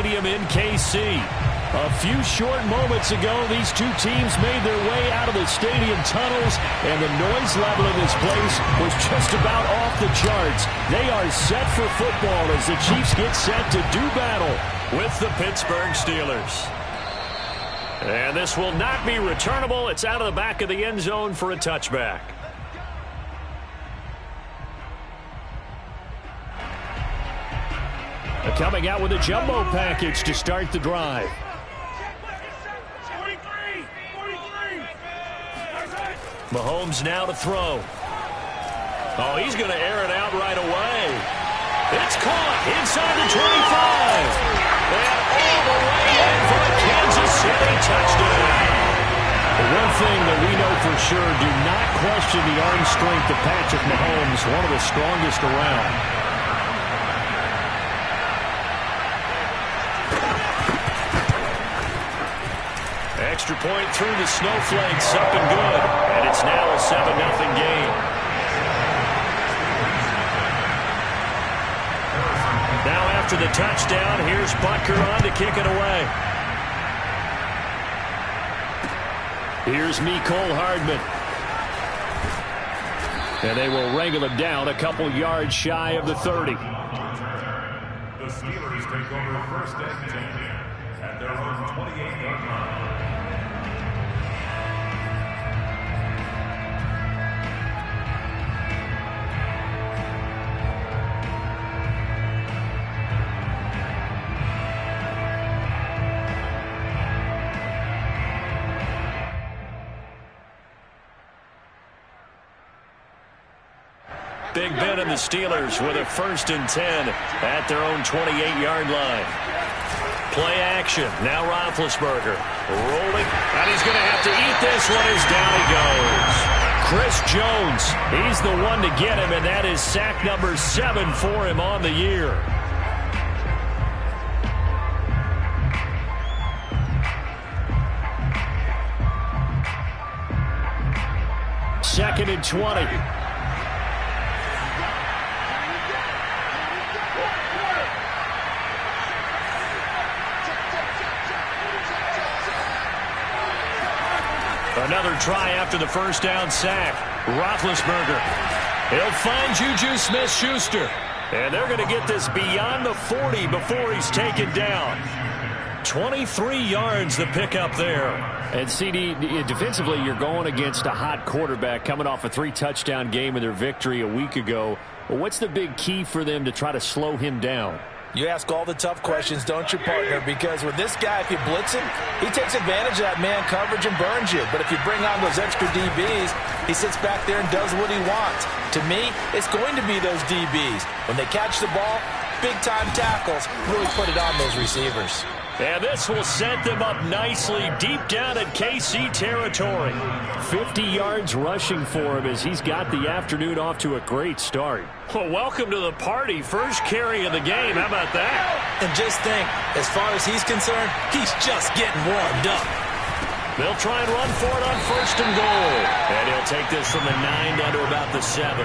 Stadium in KC. A few short moments ago, these two teams made their way out of the stadium tunnels, and the noise level in this place was just about off the charts. They are set for football as the Chiefs get set to do battle with the Pittsburgh Steelers. And this will not be returnable. It's out of the back of the end zone for a touchback. Coming out with a jumbo package to start the drive. Mahomes now to throw. Oh, he's going to air it out right away. It's caught inside the 25. And all the way in for a Kansas City touchdown. The one thing that we know for sure, do not question the arm strength of Patrick Mahomes, one of the strongest around. Extra point through the snowflakes, up and good. And it's now a 7-0 game. Now after the touchdown, here's Butker on to kick it away. Here's Mecole Hardman. And they will wrangle him down a couple yards shy of the 30. The Steelers take over first and 10 at their own 28-yard line. Big Ben and the Steelers with a 1st and 10 at their own 28-yard line. Play action. Now Roethlisberger rolling. And he's going to have to eat this one as down he goes. Chris Jones, he's the one to get him, and that is sack number 7 for him on the year. Second and 20. Another try after the first down sack. Roethlisberger. He'll find Juju Smith-Schuster. And they're going to get this beyond the 40 before he's taken down. 23 yards the pickup there. And CD, defensively, you're going against a hot quarterback coming off a 3-touchdown game in their victory a week ago. Well, what's the big key for them to try to slow him down? You ask all the tough questions, don't you, partner? Because with this guy, if you blitz him, he takes advantage of that man coverage and burns you. But if you bring on those extra DBs, he sits back there and does what he wants. To me, it's going to be those DBs. When they catch the ball, big-time tackles, really put it on those receivers. And this will set them up nicely deep down in KC territory. 50 yards rushing for him as he's got the afternoon off to a great start. Well, welcome to the party. First carry of the game. How about that? And just think, as far as he's concerned, he's just getting warmed up. They'll try and run for it on 1st and goal. And he'll take this from the 9 down to about the 7.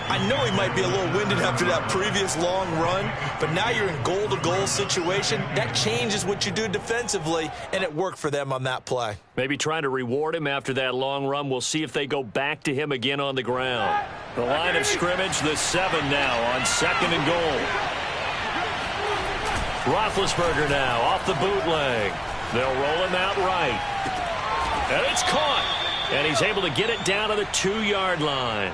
I know he might be a little winded after that previous long run, but now you're in goal-to-goal situation. That changes what you do defensively, and it worked for them on that play. Maybe trying to reward him after that long run. We'll see if they go back to him again on the ground. The line of scrimmage, the 7 now on 2nd and goal. Roethlisberger now off the bootleg. They'll roll him out right. And it's caught. And he's able to get it down to the 2-yard line.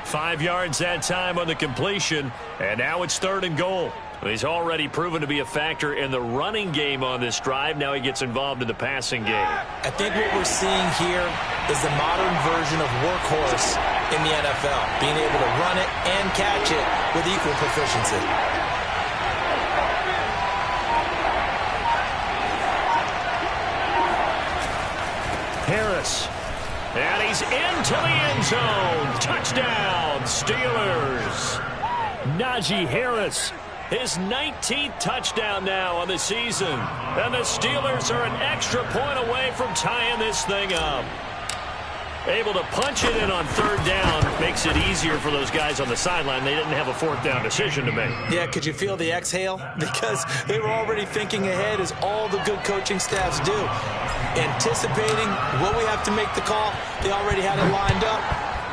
5 yards that time on the completion, and now it's 3rd and goal. He's already proven to be a factor in the running game on this drive. Now he gets involved in the passing game. I think what we're seeing here is the modern version of workhorse in the NFL, being able to run it and catch it with equal proficiency. Harris. And he's into the end zone. Touchdown, Steelers. Najee Harris, his 19th touchdown now on the season. And the Steelers are an extra point away from tying this thing up. Able to punch it in on third down. Makes it easier for those guys on the sideline. They didn't have a fourth down decision to make. Yeah, could you feel the exhale? Because they were already thinking ahead, as all the good coaching staffs do. Anticipating what we have to make the call. They already had it lined up.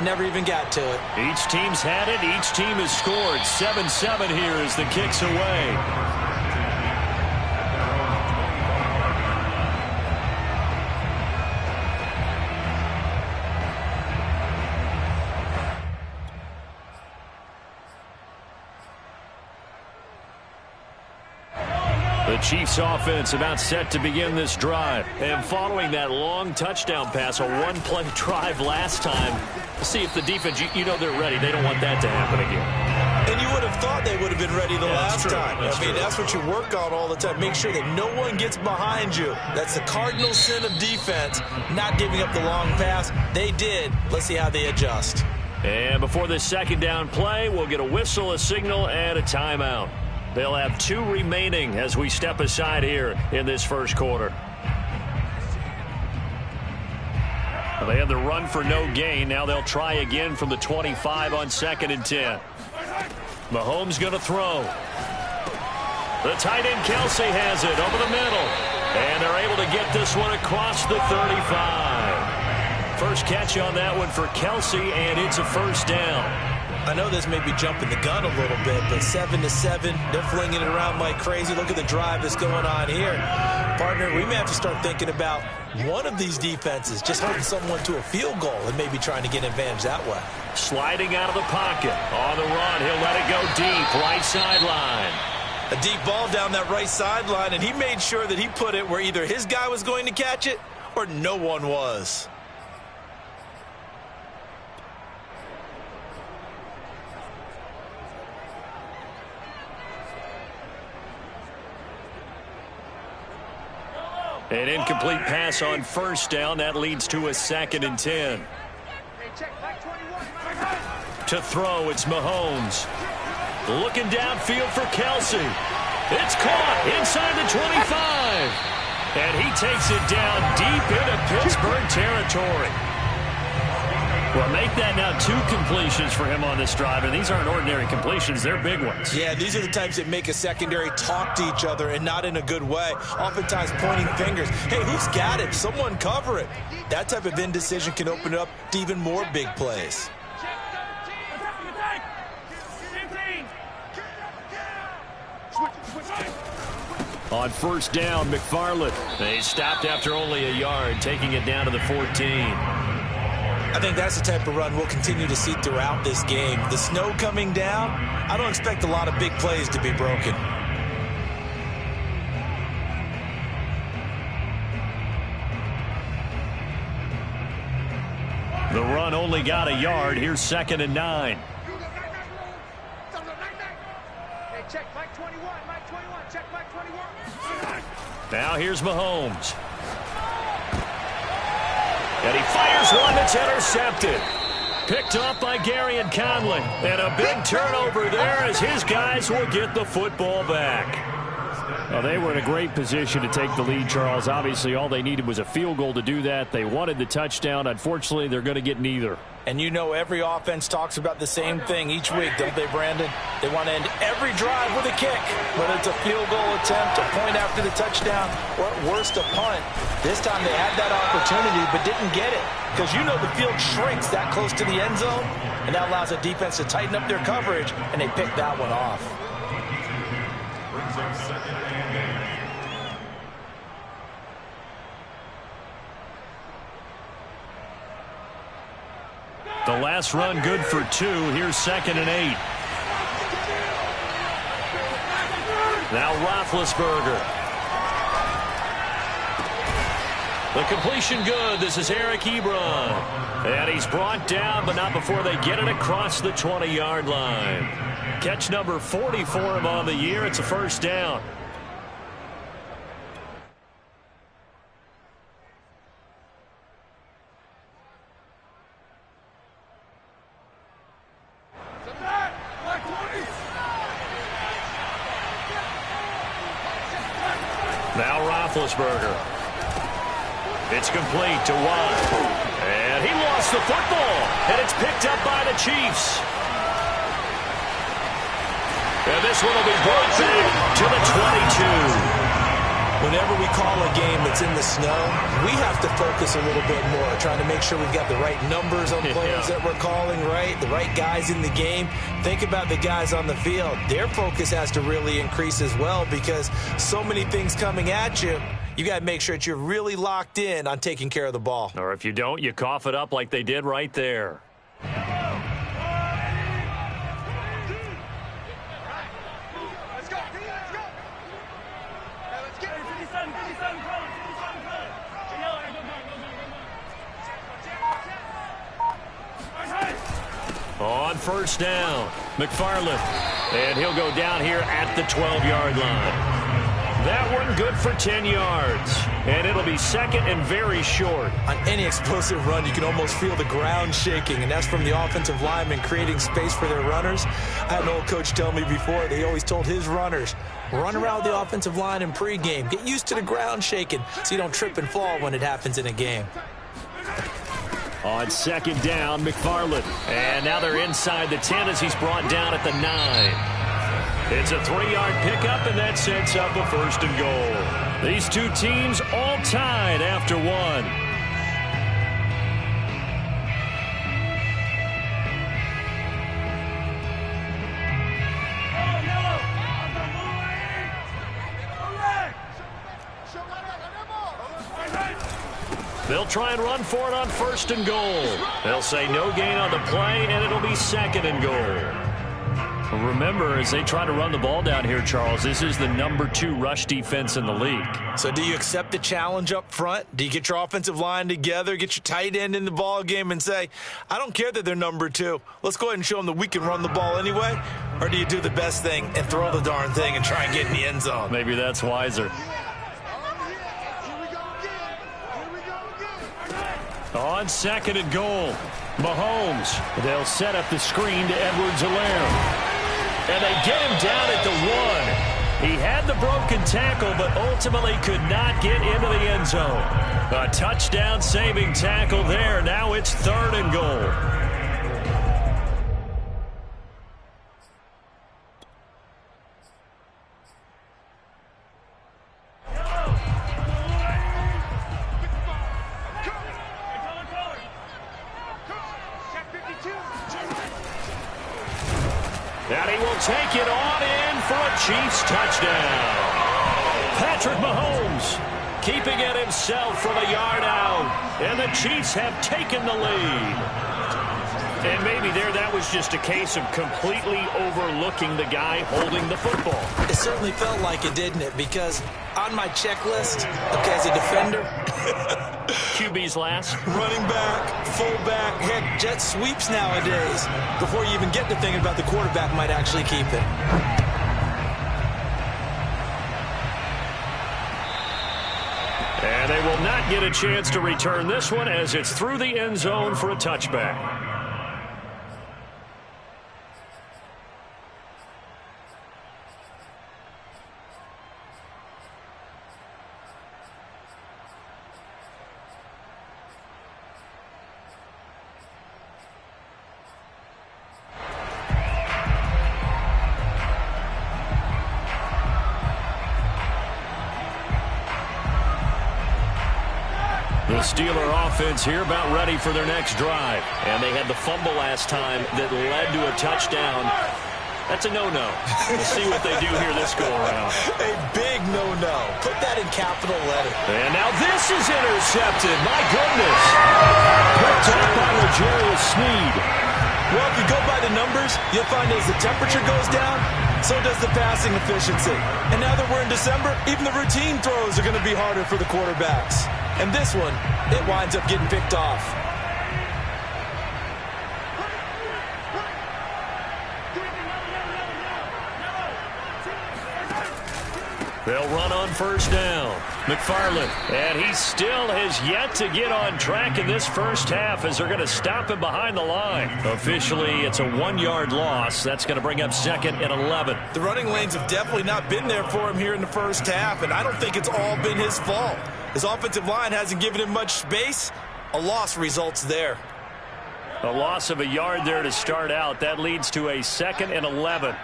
Never even got to it. Each team's had it. Each team has scored. 7-7 here as the kick's away. The Chiefs offense about set to begin this drive. And following that long touchdown pass, a one-play drive last time, see if the defense, you know they're ready. They don't want that to happen again. And you would have thought they would have been ready the last time. I mean, that's what you work on all the time. Make sure that no one gets behind you. That's the cardinal sin of defense, not giving up the long pass. They did. Let's see how they adjust. And before this second down play, we'll get a whistle, a signal, and a timeout. They'll have 2 remaining as we step aside here in this first quarter. Well, they had the run for no gain. Now they'll try again from the 25 on 2nd and 10. Mahomes going to throw. The tight end Kelsey has it over the middle. And they're able to get this one across the 35. First catch on that one for Kelsey, and it's a first down. I know this may be jumping the gun a little bit, but 7-7, they're flinging it around like crazy. Look at the drive that's going on here. Partner, we may have to start thinking about one of these defenses just holding someone to a field goal and maybe trying to get an advantage that way. Sliding out of the pocket. On the run, he'll let it go deep, right sideline. A deep ball down that right sideline, and he made sure that he put it where either his guy was going to catch it or no one was. An incomplete pass on first down. That leads to a 2nd and 10. To throw, it's Mahomes. Looking downfield for Kelsey. It's caught inside the 25. And he takes it down deep into Pittsburgh territory. Well, make that now 2 completions for him on this drive, and these aren't ordinary completions. They're big ones. Yeah, these are the types that make a secondary talk to each other, and not in a good way. Oftentimes pointing fingers. Hey, who's got it? Someone cover it. That type of indecision can open it up to even more big plays. On first down, McFarland. They stopped after only a yard, taking it down to the 14. I think that's the type of run we'll continue to see throughout this game. The snow coming down, I don't expect a lot of big plays to be broken. The run only got a yard. Here's 2nd and 9. Now here's Mahomes. And he fires one that's intercepted. Picked off by Gary and Conley. And a big turnover there as his guys will get the football back. Well, they were in a great position to take the lead, Charles. Obviously, all they needed was a field goal to do that. They wanted the touchdown. Unfortunately, they're going to get neither. And you know every offense talks about the same thing each week, don't they, Brandon? They want to end every drive with a kick, whether it's a field goal attempt, a point after the touchdown, or at worst, a punt. This time they had that opportunity but didn't get it, because you know the field shrinks that close to the end zone, and that allows the defense to tighten up their coverage, and they picked that one off. The last run good for 2. Here's 2nd and 8. Now Roethlisberger. The completion good. This is Eric Ebron. And he's brought down, but not before they get it across the 20-yard line. Catch number 40 for him on the year. It's a first down. Now Roethlisberger. It's complete to Watt. And he lost the football, and it's picked up by the Chiefs. And this one will be brought back to the 22. Whenever we call a game that's in the snow, we have to focus a little bit more, trying to make sure we've got the right numbers on players that we're calling, right? The right guys in the game. Think about the guys on the field. Their focus has to really increase as well because so many things coming at you. You got to make sure that you're really locked in on taking care of the ball. Or if you don't, you cough it up like they did right there. On first down, McFarland. And he'll go down here at the 12-yard line. That one good for 10 yards. And it'll be second and very short. On any explosive run, you can almost feel the ground shaking, and that's from the offensive linemen creating space for their runners. I had an old coach tell me before, they always told his runners, run around the offensive line in pregame. Get used to the ground shaking so you don't trip and fall when it happens in a game. On second down, McFarland. And now they're inside the 10 as he's brought down at the 9. It's a 3-yard pickup, and that sets up a first and goal. These two teams all tied after one. They'll try and run for it on first and goal. They'll say no gain on the play, and it'll be second and goal. Remember, as they try to run the ball down here, Charles, this is the number 2 rush defense in the league. So do you accept the challenge up front? Do you get your offensive line together, get your tight end in the ball game and say, I don't care that they're number 2. Let's go ahead and show them that we can run the ball anyway? Or do you do the best thing and throw the darn thing and try and get in the end zone? Maybe that's wiser. On second and goal, Mahomes. They'll set up the screen to Edwards-Helaire. And they get him down at the 1. He had the broken tackle, but ultimately could not get into the end zone. A touchdown-saving tackle there. Now it's third and goal. And he will take it on in for a Chiefs touchdown. Patrick Mahomes keeping it himself from a yard out. And the Chiefs have taken the lead. And maybe that was just a case of completely overlooking the guy holding the football. It certainly felt like it, didn't it? Because on my checklist, okay, as a defender, QB's last. running back, fullback, heck, jet sweeps nowadays. Before you even get to thinking about the quarterback might actually keep it. And they will not get a chance to return this one as it's through the end zone for a touchback. The Steeler offense here about ready for their next drive. And they had the fumble last time that led to a touchdown. That's a no-no. We'll see what they do here this go-around. A big no-no. Put that in capital letter. And now this is intercepted. My goodness. Picked up by L'Jarius Sneed. Well, if you go by the numbers, you'll find as the temperature goes down, so does the passing efficiency. And now that we're in December, even the routine throws are going to be harder for the quarterbacks. And this one, it winds up getting picked off. They'll run on first down. McFarland, and he still has yet to get on track in this first half as they're going to stop him behind the line. Officially, it's a 1-yard loss. That's going to bring up second and 11. The running lanes have definitely not been there for him here in the first half, and I don't think it's all been his fault. His offensive line hasn't given him much space, A loss results there. A loss of a yard there to start out. That leads to a 2nd and 11.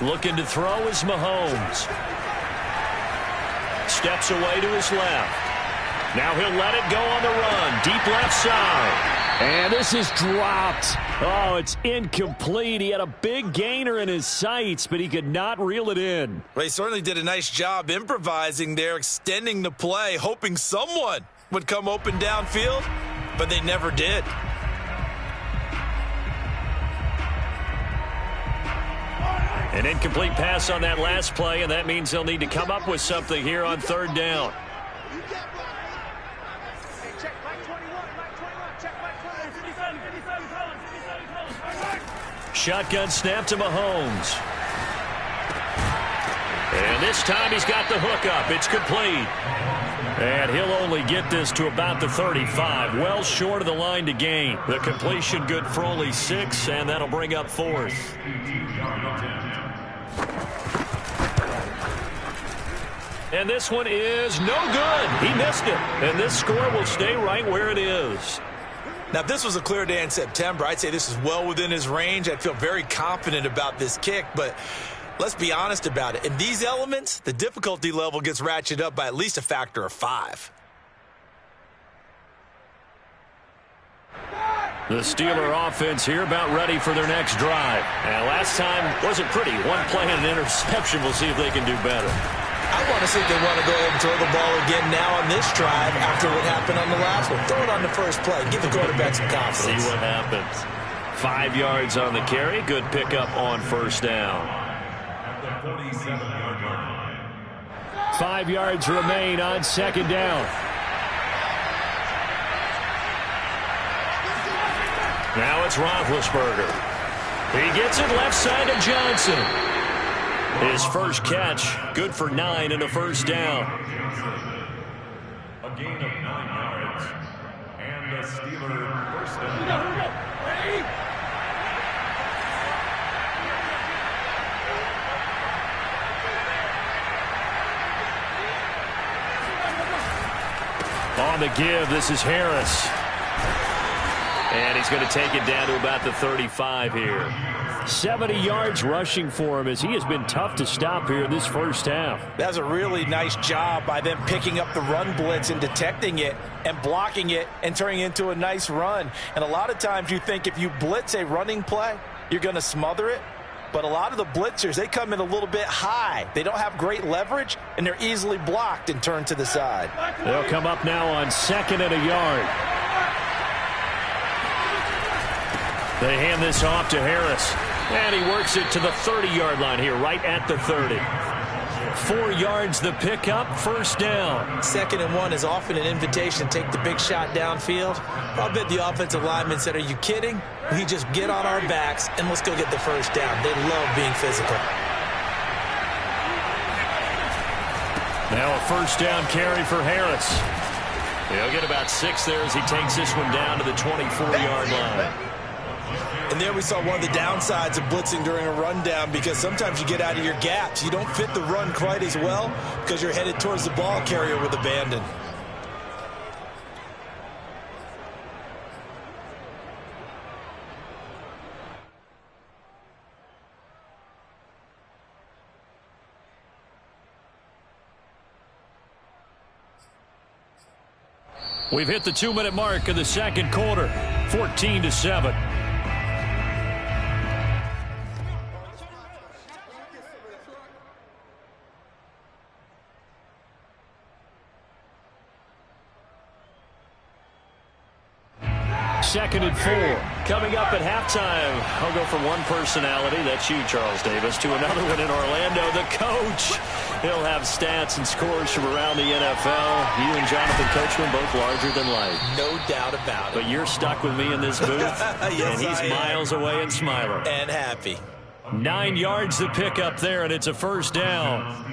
Looking to throw is Mahomes. Steps away to his left. Now he'll let it go on the run. Deep left side. And this is dropped. Oh, it's incomplete. He had a big gainer in his sights, but he could not reel it in. Well, he certainly did a nice job improvising there, extending the play, hoping someone would come open downfield, but they never did. An incomplete pass on that last play, and that means they'll need to come up with something here on 3rd down. Shotgun snap to Mahomes. And this time he's got the hook up. It's complete. And he'll only get this to about the 35. Well short of the line to gain. The completion good for only 6, and that'll bring up 4th. And this one is no good. He missed it. And this score will stay right where it is. Now, if this was a clear day in September, I'd say this is well within his range. I'd feel very confident about this kick, but let's be honest about it. In these elements, the difficulty level gets ratcheted up by at least a factor of 5. The Steeler offense here about ready for their next drive. And last time wasn't pretty. One play and an interception. We'll see if they can do better. I want to see if they want to go ahead and throw the ball again now on this drive after what happened on the last one. Throw it on the first play. Give the quarterback some confidence. See what happens. 5 yards on the carry. Good pickup on 1st down. 5 yards remain on 2nd down. Now it's Roethlisberger. He gets it left side to Johnson. His first catch, good for 9 and a 1st down. A gain of 9 yards. And the Steelers 1st down. On the give, this is Harris. And he's going to take it down to about the 35 here. 70 yards rushing for him as he has been tough to stop here in this first half. That's a really nice job by them picking up the run blitz and detecting it and blocking it and turning it into a nice run. And a lot of times you think if you blitz a running play, you're going to smother it. But a lot of the blitzers, they come in a little bit high. They don't have great leverage, and they're easily blocked and turned to the side. They'll come up now on 2nd and a yard. They hand this off to Harris. And he works it to the 30-yard line here, right at the 30. 4 yards the pickup, 1st down. 2nd and 1 is often an invitation to take the big shot downfield. I bet the offensive lineman said, are you kidding? We just get on our backs and let's go get the 1st down. They love being physical. Now a 1st down carry for Harris. He'll get about 6 there as he takes this one down to the 24-yard line. And there we saw one of the downsides of blitzing during a rundown, because sometimes you get out of your gaps. You don't fit the run quite as well because you're headed towards the ball carrier with abandon. We've hit the 2-minute mark of the 2nd quarter, 14-7. Second and 4. Coming up at halftime, I'll go from one personality, that's you, Charles Davis, to another one in Orlando, the coach. He'll have stats and scores from around the NFL. You and Jonathan Coachman, both larger than life. No doubt about it. But you're stuck with me in this booth, yes, and he's miles away and smiling. And happy. 9 yards to pick up there, and it's a 1st down.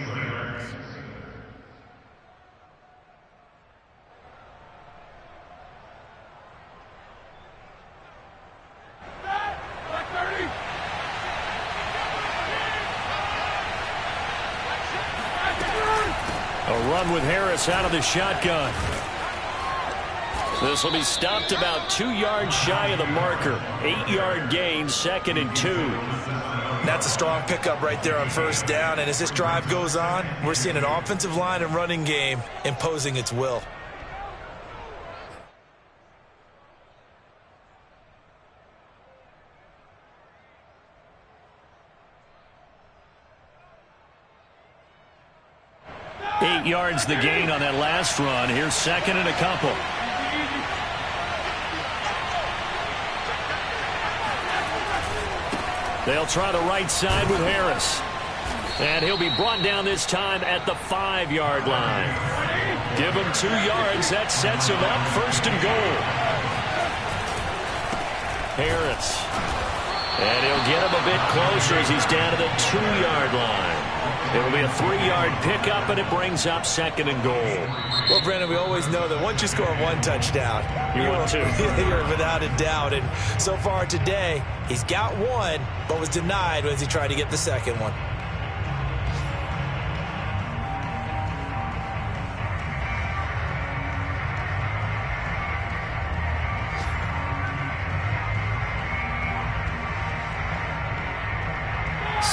A run with Harris out of the shotgun. This will be stopped about 2 yards shy of the marker. 8-yard gain, 2nd and 2. That's a strong pickup right there on first down. And as this drive goes on, we're seeing an offensive line and running game imposing its will. Eight yards the gain on that last run. Here's 2nd and a couple. They'll try the right side with Harris. And he'll be brought down this time at the 5-yard line. Give him 2 yards. That sets him up 1st and goal. Harris. And he'll get him a bit closer as he's down to the 2-yard line. It'll be a 3-yard pickup, and it brings up 2nd and goal. Well, Brandon, we always know that once you score 1 touchdown, you're 2. You're without a doubt. And so far today, he's got 1, but was denied as he tried to get the 2nd one.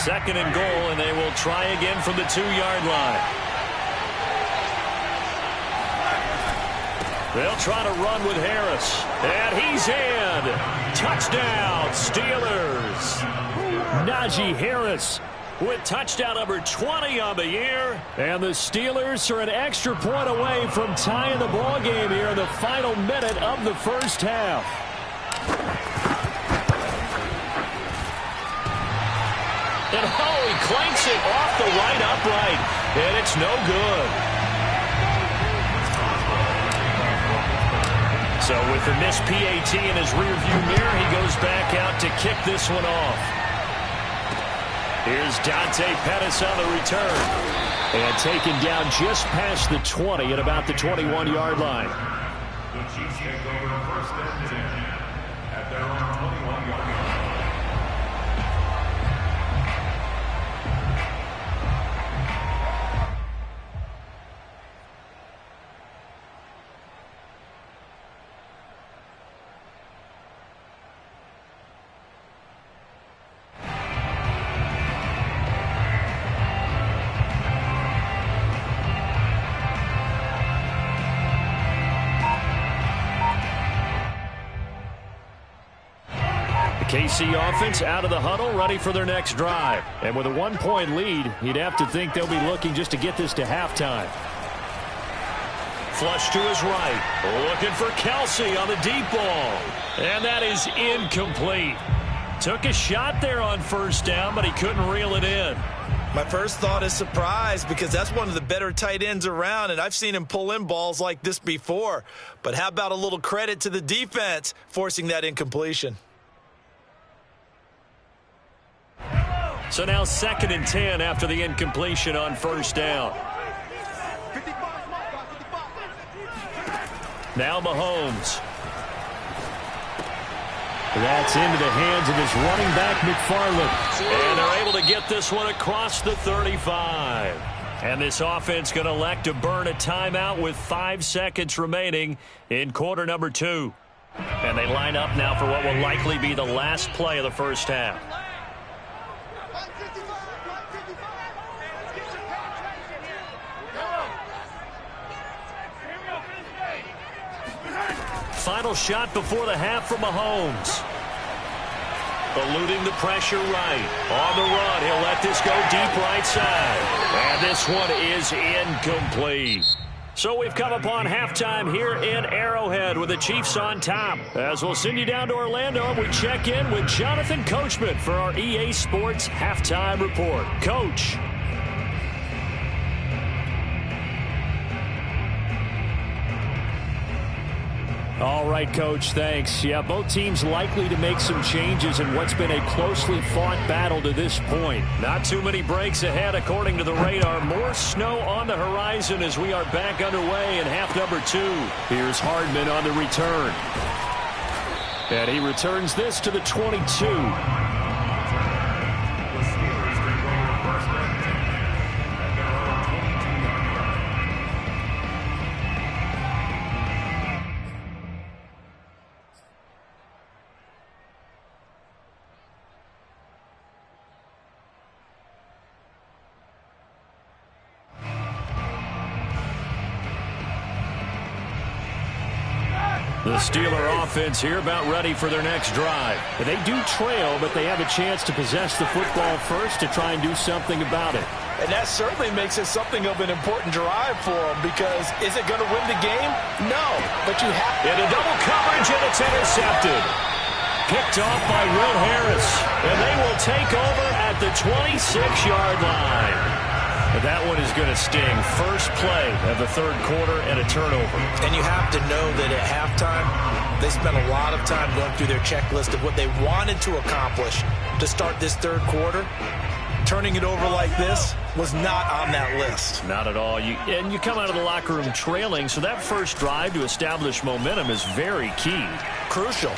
Second and goal, and they will try again from the 2-yard line. They'll try to run with Harris. And he's in. Touchdown, Steelers. Najee Harris with touchdown number 20 on the year. And the Steelers are an extra point away from tying the ball game here in the final minute of the first half. And he clanks it off the right upright, and it's no good. So with the missed PAT in his rearview mirror, he goes back out to kick this one off. Here's Dante Pettis on the return. And taken down just past the 20 at about the 21-yard line. The Chiefs take over 1st and 10 at their own 21-yard line. KC offense out of the huddle, ready for their next drive. And with a 1-point lead, you'd have to think they'll be looking just to get this to halftime. Flush to his right. Looking for Kelsey on the deep ball. And that is incomplete. Took a shot there on first down, but he couldn't reel it in. My first thought is surprise, because that's one of the better tight ends around, and I've seen him pull in balls like this before. But how about a little credit to the defense forcing that incompletion? So now 2nd and 10 after the incompletion on first down. Now Mahomes. That's into the hands of his running back, McFarland. And they're able to get this one across the 35. And this offense going to elect to burn a timeout with 5 seconds remaining in quarter number 2. And they line up now for what will likely be the last play of the first half. Final shot before the half from Mahomes. Eluding the pressure right. On the run, he'll let this go deep right side. And this one is incomplete. So we've come upon halftime here in Arrowhead with the Chiefs on top. As we'll send you down to Orlando, and we check in with Jonathan Coachman for our EA Sports Halftime Report. Coach. All right, Coach, thanks. Yeah, both teams likely to make some changes in what's been a closely fought battle to this point. Not too many breaks ahead, according to the radar. More snow on the horizon as we are back underway in half number 2. Here's Hardman on the return. And he returns this to the 22. The Steeler offense here about ready for their next drive. They do trail, but they have a chance to possess the football first to try and do something about it. And that certainly makes it something of an important drive for them, because is it going to win the game? No, but you have to. Into double coverage, and it's intercepted. Picked off by Will Harris, and they will take over at the 26-yard line. And that one is going to sting. First play of the third quarter and a turnover. And you have to know that at halftime, they spent a lot of time going through their checklist of what they wanted to accomplish to start this third quarter. Turning it over like this was not on that list. Not at all. And you come out of the locker room trailing, so that first drive to establish momentum is very key. Crucial.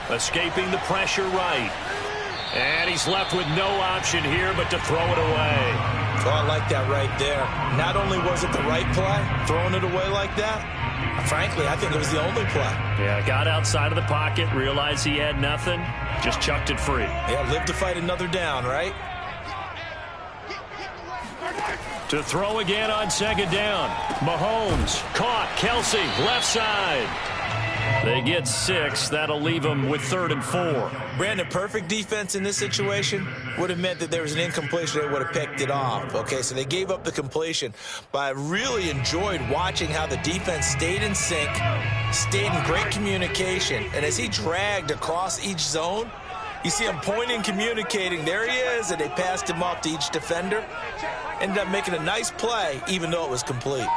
Escaping the pressure right. And he's left with no option here but to throw it away. Oh, I like that right there. Not only was it the right play, throwing it away like that, frankly, I think it was the only play. Yeah, got outside of the pocket, realized he had nothing, just chucked it free. Yeah, live to fight another down, right? To throw again on second down. Mahomes caught. Kelsey, left side. They get 6. That'll leave them with 3rd and 4. Brandon, perfect defense in this situation would have meant that there was an incompletion. They would have picked it off. Okay, so they gave up the completion. But I really enjoyed watching how the defense stayed in sync, stayed in great communication. And as he dragged across each zone, you see him pointing, communicating. There he is, and they passed him off to each defender. Ended up making a nice play, even though it was complete.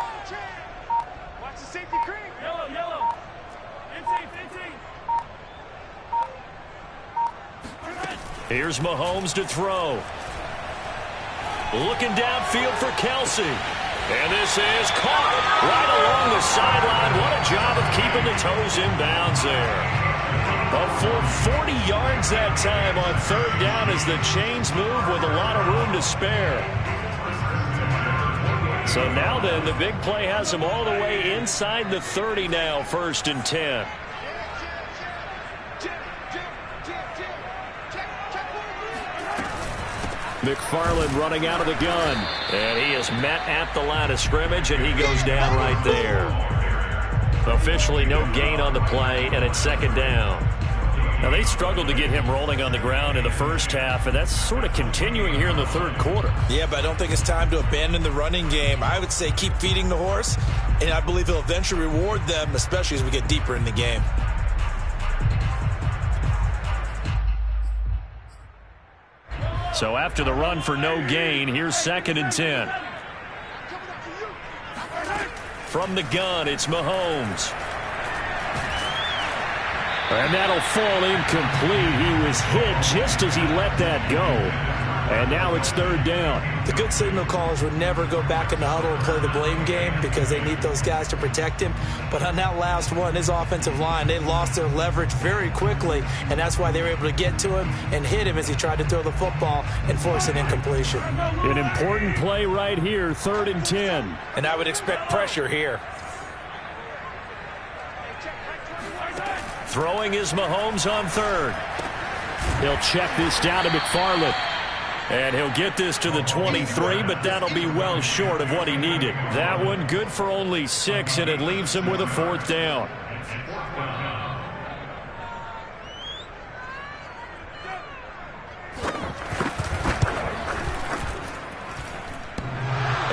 Watch the safety creep. Yellow. Here's Mahomes to throw. Looking downfield for Kelsey. And this is caught right along the sideline. What a job of keeping the toes in bounds there. A full 40 yards that time on third down as the chains move with a lot of room to spare. So now then, the big play has them all the way inside the 30 now, 1st and 10. McFarland running out of the gun. And he is met at the line of scrimmage, and he goes down right there. Officially no gain on the play, and it's 2nd down. Now, they struggled to get him rolling on the ground in the first half, and that's sort of continuing here in the third quarter. Yeah, but I don't think it's time to abandon the running game. I would say keep feeding the horse, and I believe he'll eventually reward them, especially as we get deeper in the game. So after the run for no gain, here's 2nd and 10. From the gun, it's Mahomes. And that'll fall incomplete. He was hit just as he let that go. And now it's 3rd down. The good signal callers would never go back in the huddle and play the blame game because they need those guys to protect him. But on that last one, his offensive line, they lost their leverage very quickly, and that's why they were able to get to him and hit him as he tried to throw the football and force an incompletion. An important play right here, 3rd and 10. And I would expect pressure here. Throwing is Mahomes on 3rd. He'll check this down to McFarland. And he'll get this to the 23, but that'll be well short of what he needed. That one good for only 6, and it leaves him with a 4th down.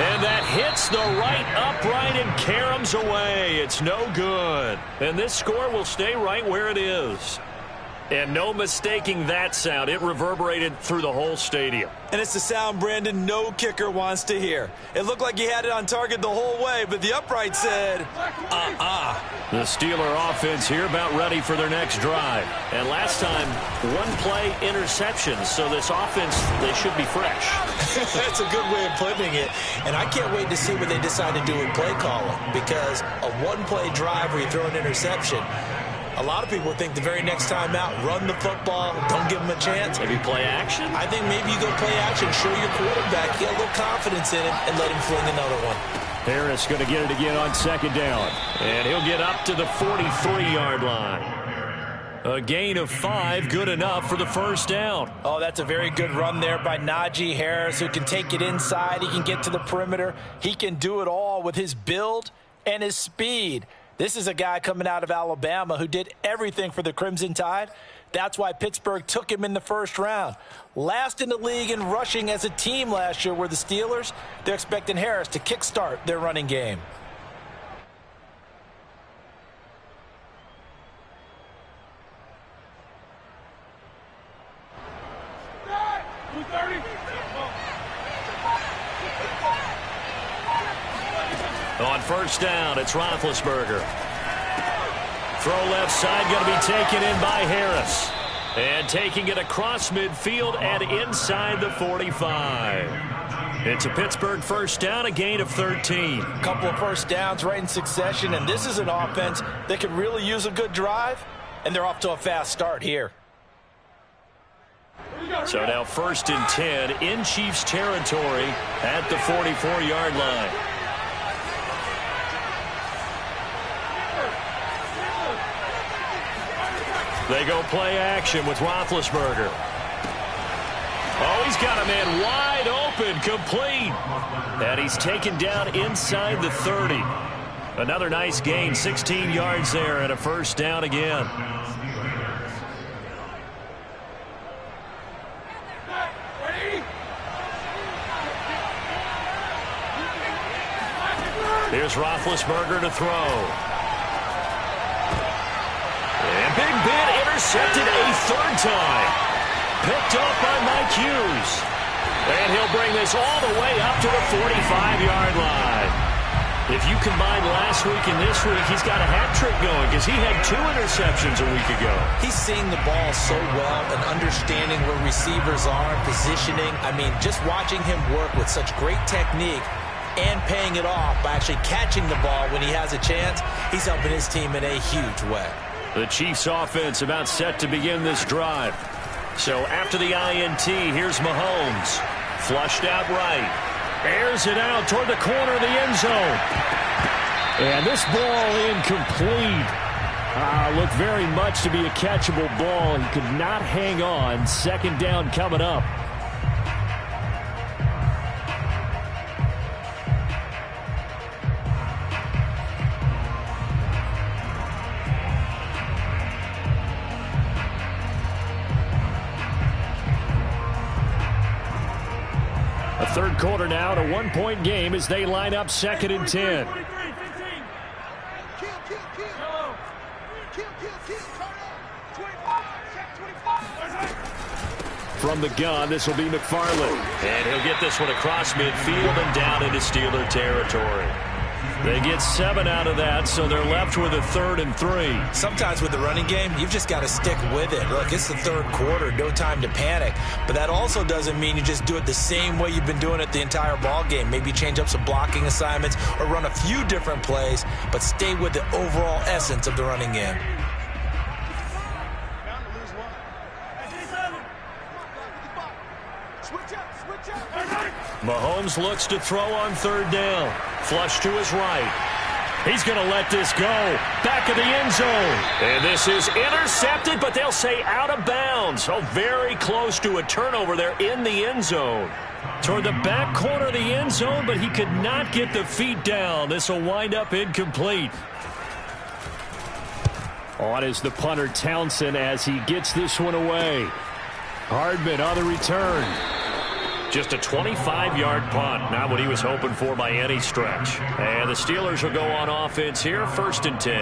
And that hits the right upright and caroms away. It's no good. And this score will stay right where it is. And no mistaking that sound. It reverberated through the whole stadium. And it's the sound, Brandon, no kicker wants to hear. It looked like he had it on target the whole way, but the upright said, The Steeler offense here about ready for their next drive. And last time, 1-play interceptions. So this offense, they should be fresh. That's a good way of putting it. And I can't wait to see what they decide to do with play calling, because a 1-play drive where you throw an interception, a lot of people think the very next time out, run the football, don't give him a chance. Maybe play action? I think maybe you go play action, show your quarterback, get a little confidence in him, and let him fling another one. Harris going to get it again on 2nd down. And he'll get up to the 43-yard line. A gain of 5, good enough for the 1st down. Oh, that's a very good run there by Najee Harris, who can take it inside. He can get to the perimeter. He can do it all with his build and his speed. This is a guy coming out of Alabama who did everything for the Crimson Tide. That's why Pittsburgh took him in the first round. Last in the league in rushing as a team last year were the Steelers. They're expecting Harris to kickstart their running game. On first down, it's Roethlisberger. Throw left side, going to be taken in by Harris. And taking it across midfield and inside the 45. It's a Pittsburgh first down, a gain of 13. A couple of first downs right in succession, and this is an offense that could really use a good drive, and they're off to a fast start here. So now first and 10 in Chiefs territory at the 44-yard line. They go play action with Roethlisberger. Oh, he's got a man wide open, complete. And he's taken down inside the 30. Another nice gain, 16 yards there and a first down again. Here's Roethlisberger to throw. And Big Ben intercepted a third time. Picked up by Mike Hughes. And he'll bring this all the way up to the 45-yard line. If you combine last week and this week, he's got a hat trick going because he had 2 interceptions a week ago. He's seeing the ball so well and understanding where receivers are, positioning. I mean, just watching him work with such great technique and paying it off by actually catching the ball when he has a chance, he's helping his team in a huge way. The Chiefs offense about set to begin this drive. So after the INT, here's Mahomes. Flushed out right. Airs it out toward the corner of the end zone. And this ball incomplete. Looked very much to be a catchable ball. He could not hang on. Second down coming up. Third quarter now, a 1-point game as they line up second and 10. From the gun, this will be McFarland. And he'll get this one across midfield and down into Steeler territory. They get 7 out of that, so they're left with a 3rd and 3. Sometimes with the running game, you've just got to stick with it. Look, it's the third quarter, no time to panic. But that also doesn't mean you just do it the same way you've been doing it the entire ball game. Maybe change up some blocking assignments or run a few different plays, but stay with the overall essence of the running game. Mahomes looks to throw on third down. Flush to his right. He's going to let this go. Back of the end zone. And this is intercepted, but they'll say out of bounds. Oh, very close to a turnover there in the end zone. Toward the back corner of the end zone, but he could not get the feet down. This will wind up incomplete. On is the punter Townsend as he gets this one away. Hardman on the return. Just a 25-yard punt. Not what he was hoping for by any stretch. And the Steelers will go on offense here, first and 10.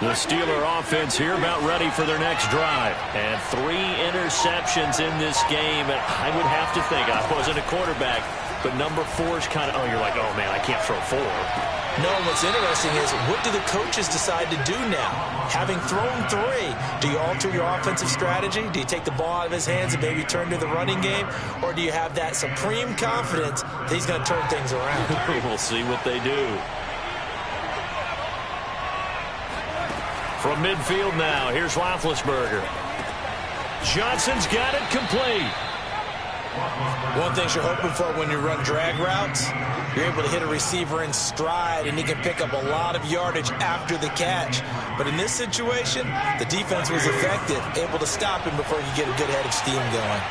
The Steeler offense here about ready for their next drive. And 3 interceptions in this game. And I would have to think, I wasn't a quarterback, but number 4 is kind of, oh, you're like, oh, man, I can't throw 4. No, what's interesting is what do the coaches decide to do now? Having thrown 3, do you alter your offensive strategy? Do you take the ball out of his hands and maybe turn to the running game? Or do you have that supreme confidence that he's going to turn things around? We'll see what they do. From midfield now, here's Roethlisberger. Johnson's got it complete. One thing you're hoping for when you run drag routes, you're able to hit a receiver in stride, and he can pick up a lot of yardage after the catch. But in this situation, the defense was effective, able to stop him before he could get a good head of steam going.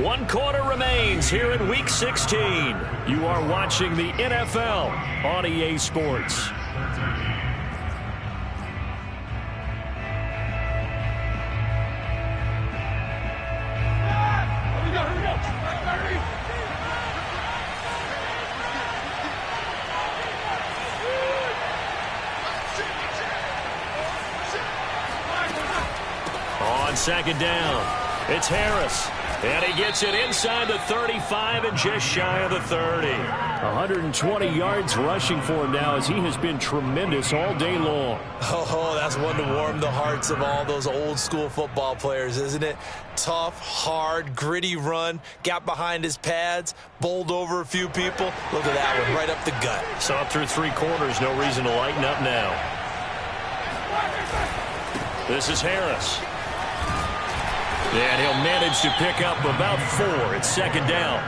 One quarter remains here in Week 16. You are watching the NFL on EA Sports. On second down, it's Harris. And he gets it inside the 35 and just shy of the 30. 120 yards rushing for him now as he has been tremendous all day long. Oh, that's one to warm the hearts of all those old school football players, isn't it? Tough, hard, gritty run, got behind his pads, bowled over a few people. Look at that one, right up the gut. So up through 3 quarters, no reason to lighten up now. This is Harris. And he'll manage to pick up about 4. It's second down.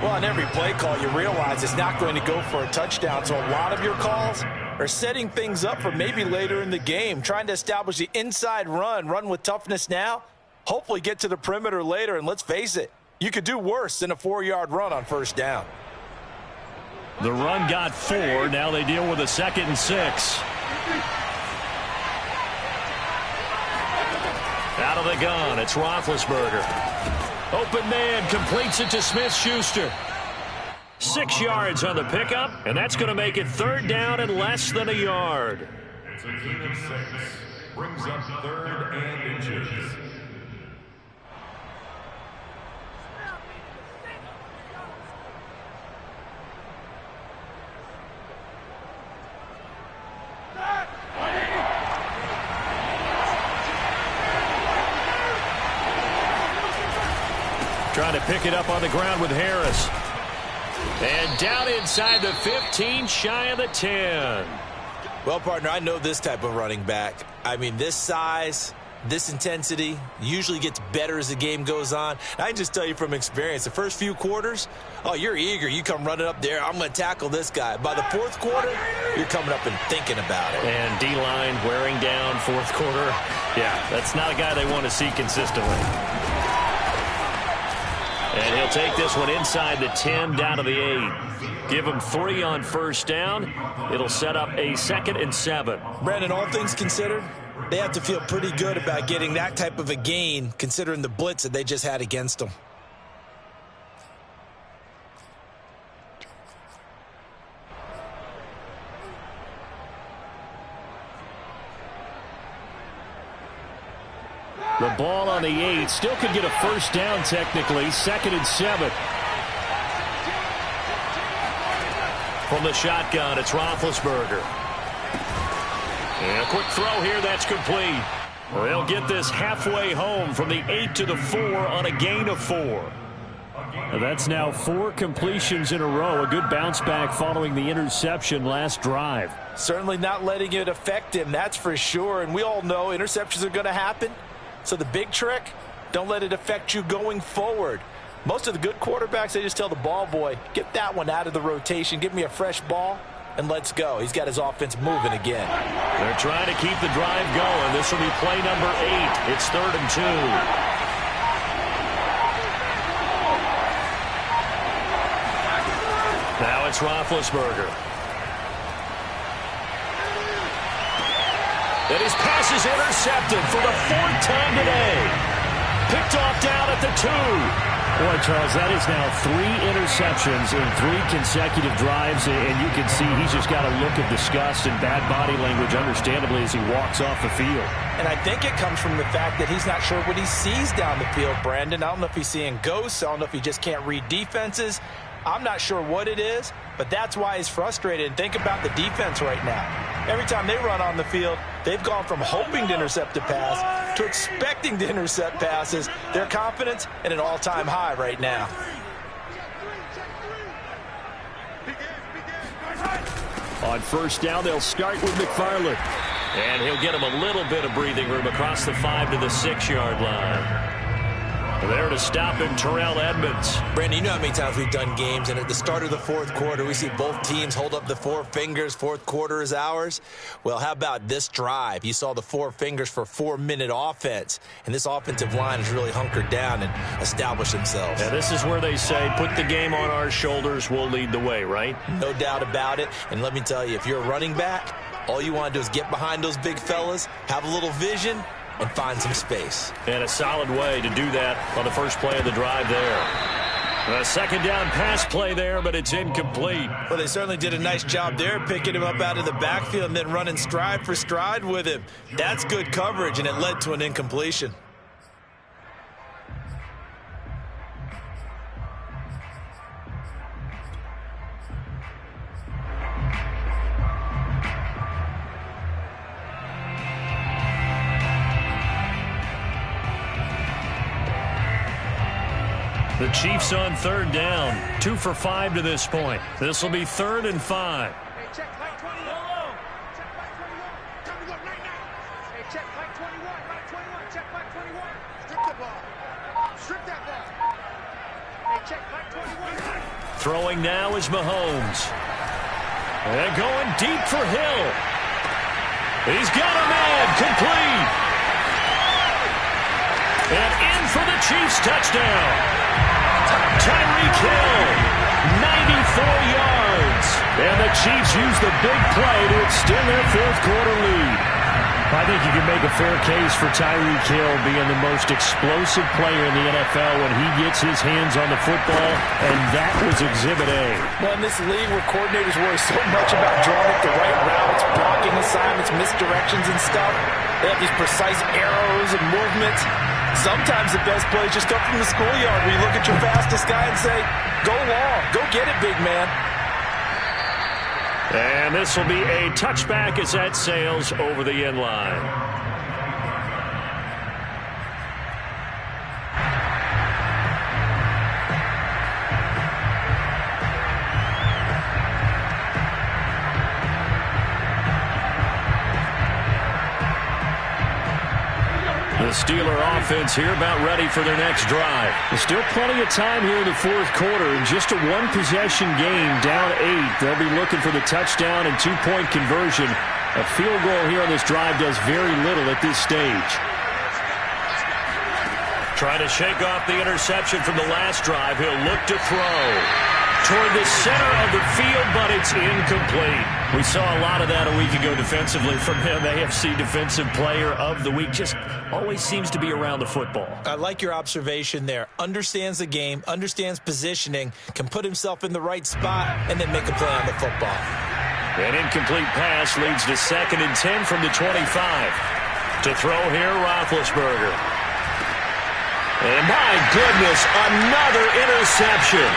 Well, on every play call, you realize it's not going to go for a touchdown. So a lot of your calls are setting things up for maybe later in the game, trying to establish the inside run with toughness now, hopefully get to the perimeter later. And let's face it, you could do worse than a 4-yard run on first down. The run got 4. Now they deal with a 2nd and 6. Out of the gun, it's Roethlisberger. Open man completes it to Smith-Schuster. 6 yards on the pickup, and that's going to make it 3rd down and less than a yard. It's a gain of 6. Brings up 3rd and inches. Trying to pick it up on the ground with Harris. And down inside the 15, shy of the 10. Well, partner, I know this type of running back. I mean, this size, this intensity usually gets better as the game goes on. I can just tell you from experience, the first few quarters, oh, you're eager. You come running up there, I'm going to tackle this guy. By the 4th quarter, you're coming up and thinking about it. And D-line wearing down 4th quarter. Yeah, that's not a guy they want to see consistently. And he'll take this one inside the 10, down to the 8. Give him 3 on first down. It'll set up a 2nd and 7. Brandon, all things considered, they have to feel pretty good about getting that type of a gain, considering the blitz that they just had against them. The ball on the 8. Still could get a first down technically. 2nd and 7. From the shotgun, it's Roethlisberger. And a quick throw here, that's complete. They'll get this halfway home from the 8 to the 4 on a gain of 4. That's now 4 completions in a row. A good bounce back following the interception last drive. Certainly not letting it affect him, that's for sure. And we all know interceptions are going to happen. So the big trick, don't let it affect you going forward. Most of the good quarterbacks, they just tell the ball boy, get that one out of the rotation, give me a fresh ball, and let's go. He's got his offense moving again. They're trying to keep the drive going. This will be play number 8. It's 3rd and 2. Now it's Roethlisberger. And his pass is intercepted for the 4th time today. Picked off down at the 2. Boy, Charles, that is now 3 interceptions in 3 consecutive drives, and you can see he's just got a look of disgust and bad body language, understandably, as he walks off the field. And I think it comes from the fact that he's not sure what he sees down the field, Brandon. I don't know if he's seeing ghosts. I don't know if he just can't read defenses. I'm not sure what it is, but that's why he's frustrated. And think about the defense right now. Every time they run on the field, They've gone from hoping to intercept a pass to expecting to intercept passes. Their confidence at an all-time high right now. On first down, they'll start with McFarland. And he'll get him a little bit of breathing room across the 5 to the 6-yard line. There to stop him, Terrell Edmonds. Brandon, you know how many times we've done games, and at the start of the fourth quarter, we see both teams hold up the 4 fingers, fourth quarter is ours. Well, how about this drive? You saw the 4 fingers for 4-minute offense, and this offensive line has really hunkered down and established themselves. Yeah, this is where they say, put the game on our shoulders, we'll lead the way, right? No doubt about it, and let me tell you, if you're a running back, all you want to do is get behind those big fellas, have a little vision, and find some space. And a solid way to do that on the first play of the drive there. A second down pass play there, but it's incomplete. Well, they certainly did a nice job there, picking him up out of the backfield and then running stride for stride with him. That's good coverage, and it led to an incompletion. The Chiefs on third down. 2 for 5 to this point. This will be 3rd and 5. Hey, check flight 21. Check flight 21. Come to go right now. Hey, check flight 21. Flight 21. Check flight 21. Strip the ball. Strip that ball. Hey, check flight 21. Throwing now is Mahomes. And going deep for Hill. He's got a man. Complete. And in for the Chiefs touchdown. Tyreek Hill, 94 yards. And the Chiefs use the big play to extend their fourth quarter lead. I think you can make a fair case for Tyreek Hill being the most explosive player in the NFL when he gets his hands on the football, and that was Exhibit A. Well, in this league where coordinators worry so much about drawing up the right routes, blocking assignments, misdirections and stuff, they have these precise arrows and movements. Sometimes the best plays just come from the schoolyard where you look at your fastest guy and say, go long, go get it, big man. And this will be a touchback as that sails over the end line. The Steeler offense here about ready for their next drive. There's still plenty of time here in the fourth quarter. In just a one-possession game, down 8. They'll be looking for the touchdown and 2-point conversion. A field goal here on this drive does very little at this stage. Trying to shake off the interception from the last drive. He'll look to throw toward the center of the field, but it's incomplete. We saw a lot of that a week ago defensively from him. AFC Defensive Player of the Week. Just always seems to be around the football. I like your observation there. Understands the game, understands positioning, can put himself in the right spot, and then make a play on the football. An incomplete pass leads to 2nd and 10 from the 25. To throw here, Roethlisberger. And my goodness, another interception.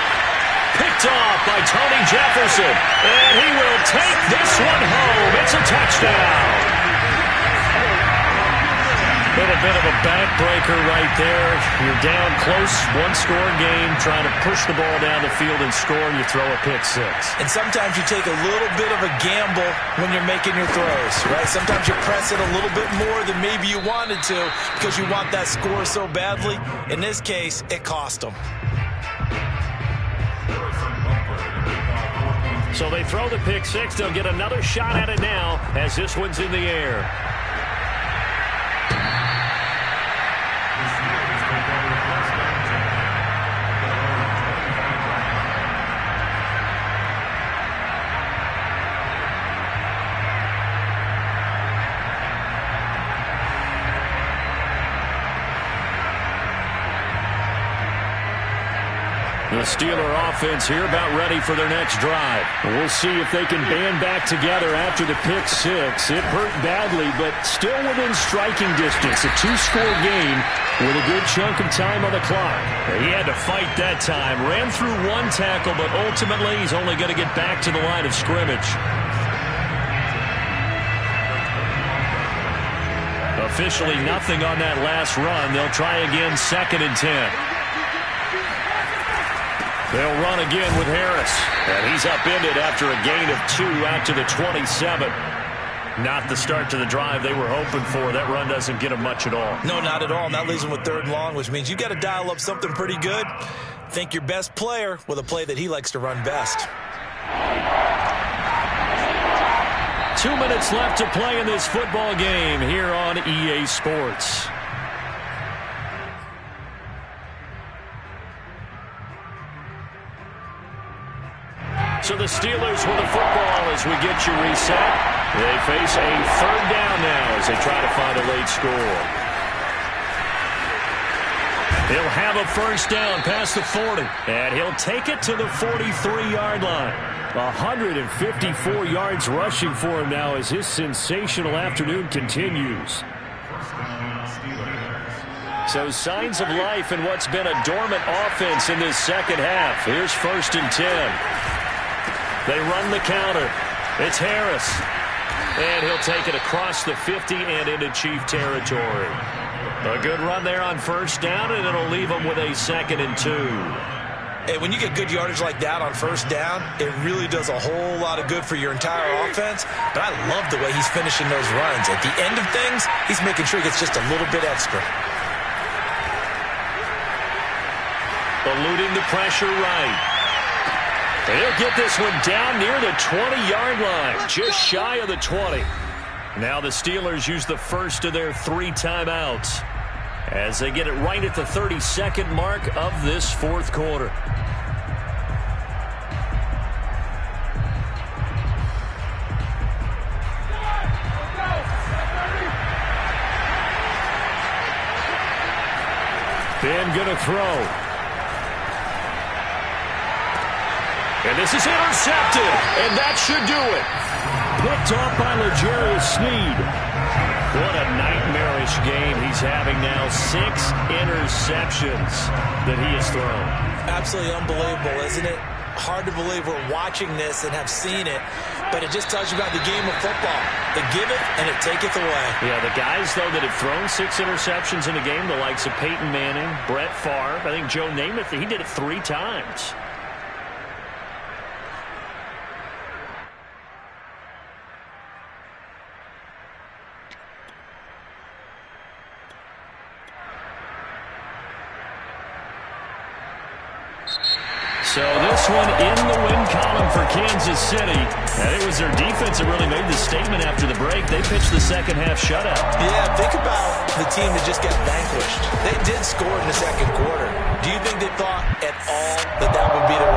Picked off by Tony Jefferson. And he will take this one home. It's a touchdown. Little bit of a backbreaker right there. You're down close, one-score game, trying to push the ball down the field and score, and you throw a pick 6. And sometimes you take a little bit of a gamble when you're making your throws, right? Sometimes you press it a little bit more than maybe you wanted to because you want that score so badly. In this case, it cost them. So they throw the pick 6. They'll get another shot at it now as this one's in the air. The Steeler offense here about ready for their next drive. We'll see if they can band back together after the pick 6. It hurt badly, but still within striking distance. A 2-score game with a good chunk of time on the clock. He had to fight that time. Ran through one tackle, but ultimately he's only going to get back to the line of scrimmage. Officially nothing on that last run. They'll try again, 2nd and 10. They'll run again with Harris. And he's upended after a gain of 2 out to the 27. Not the start to the drive they were hoping for. That run doesn't get them much at all. No, not at all. And that leaves them with 3rd and long, which means you got to dial up something pretty good. Think your best player with a play that he likes to run best. 2 minutes left to play in this football game here on EA Sports. So the Steelers with the football as we get you reset. They face a 3rd down now as they try to find a late score. He'll have a 1st down past the 40. And he'll take it to the 43-yard line. 154 yards rushing for him now as his sensational afternoon continues. So signs of life in what's been a dormant offense in this 2nd half. Here's 1st and 10. They run the counter. It's Harris. And he'll take it across the 50 and into Chief territory. A good run there on 1st down, and it'll leave them with a 2nd and 2. Hey, when you get good yardage like that on 1st down, it really does a whole lot of good for your entire offense. But I love the way he's finishing those runs. At the end of things, he's making sure he gets just a little bit extra. Eluding the pressure right. And he'll get this one down near the 20-yard line, just shy of the 20. Now the Steelers use the first of their 3 timeouts as they get it right at the 32nd mark of this 4th quarter. Ben gonna throw. And this is intercepted, and that should do it. Picked off by L'Jarius Sneed. What a nightmarish game he's having now. 6 interceptions that he has thrown. Absolutely unbelievable, isn't it? Hard to believe we're watching this and have seen it, but it just tells you about the game of football. They give it, and it taketh away. Yeah, the guys, though, that have thrown 6 interceptions in a game, the likes of Peyton Manning, Brett Favre, I think Joe Namath, he did it 3 times. So this one in the win column for Kansas City. And it was their defense that really made the statement after the break. They pitched the 2nd half shutout. Yeah, think about the team that just got vanquished. They did score in the 2nd quarter. Do you think they thought at all that that would be their